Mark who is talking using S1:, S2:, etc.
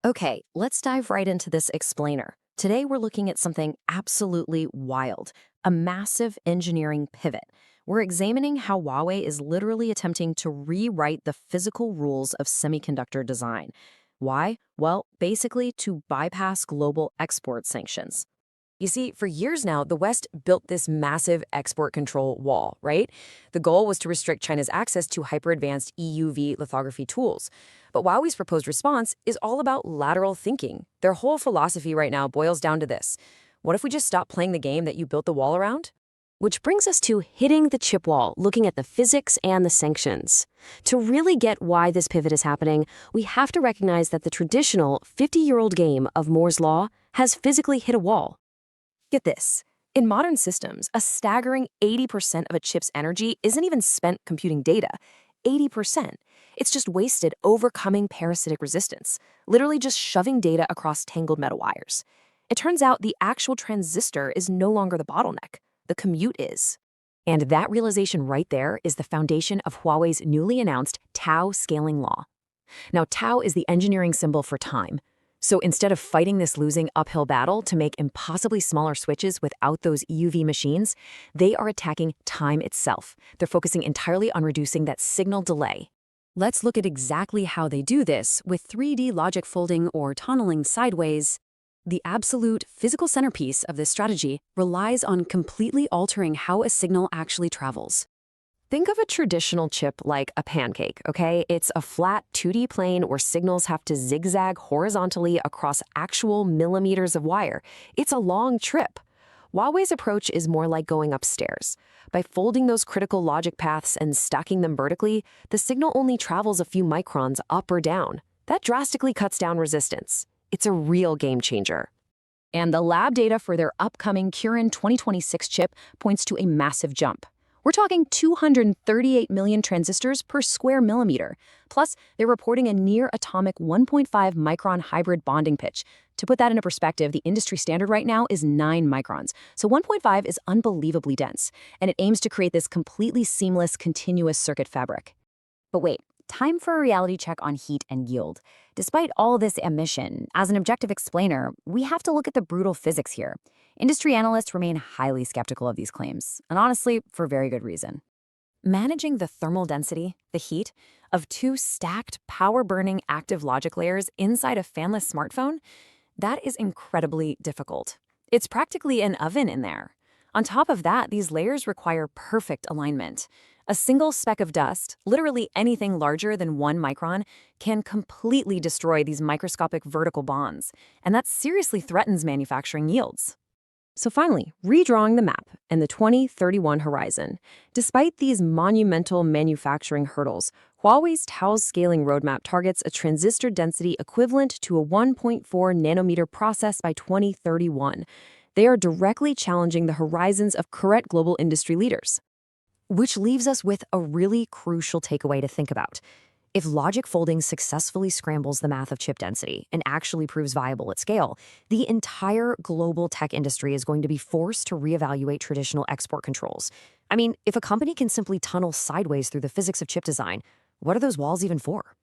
S1: Okay, let's dive right into this explainer. Today we're looking at something absolutely wild, a massive engineering pivot. We're examining how Huawei is literally attempting to rewrite the physical rules of semiconductor design. Why? Well, basically to bypass global export sanctions. You see, for years now, the West built this massive export control wall, right? The goal was to restrict China's access to hyper-advanced EUV lithography tools. But Huawei's proposed response is all about lateral thinking. Their whole philosophy right now boils down to this. What if we just stop playing the game that you built the wall around? Which brings us to hitting the chip wall, looking at the physics and the sanctions. To really get why this pivot is happening, we have to recognize that the traditional 50-year-old game of Moore's Law has physically hit a wall. Get this. In modern systems, a staggering 80% of a chip's energy isn't even spent computing data. 80%. It's just wasted overcoming parasitic resistance, literally just shoving data across tangled metal wires. It turns out the actual transistor is no longer the bottleneck. The commute is. And that realization right there is the foundation of Huawei's newly announced Tau scaling law. Now, Tau is the engineering symbol for time. So instead of fighting this losing uphill battle to make impossibly smaller switches without those EUV machines, they are attacking time itself. They're focusing entirely on reducing that signal delay. Let's look at exactly how they do this with 3D logic folding or tunneling sideways. The absolute physical centerpiece of this strategy relies on completely altering how a signal actually travels. Think of a traditional chip like a pancake, okay? It's a flat 2D plane where signals have to zigzag horizontally across actual millimeters of wire. It's a long trip. Huawei's approach is more like going upstairs. By folding those critical logic paths and stacking them vertically, the signal only travels a few microns up or down. That drastically cuts down resistance. It's a real game changer. And the lab data for their upcoming Kirin 2026 chip points to a massive jump. We're talking 238 million transistors per square millimeter. Plus, they're reporting a near-atomic 1.5 micron hybrid bonding pitch. To put that into perspective, the industry standard right now is 9 microns. So 1.5 is unbelievably dense, and it aims to create this completely seamless, continuous circuit fabric. But wait, time for a reality check on heat and yield. Despite all this ambition, as an objective explainer, we have to look at the brutal physics here. Industry analysts remain highly skeptical of these claims, and honestly, for very good reason. Managing the thermal density, the heat, of two stacked, power-burning active logic layers inside a fanless smartphone, that is incredibly difficult. It's practically an oven in there. On top of that, these layers require perfect alignment. A single speck of dust, literally anything larger than 1 micron, can completely destroy these microscopic vertical bonds, and that seriously threatens manufacturing yields. So finally, redrawing the map and the 2031 horizon. Despite these monumental manufacturing hurdles, Huawei's Tau scaling roadmap targets a transistor density equivalent to a 1.4 nanometer process by 2031. They are directly challenging the horizons of current global industry leaders. Which leaves us with a really crucial takeaway to think about. If logic folding successfully scrambles the math of chip density and actually proves viable at scale, the entire global tech industry is going to be forced to reevaluate traditional export controls. I mean, if a company can simply tunnel sideways through the physics of chip design, what are those walls even for?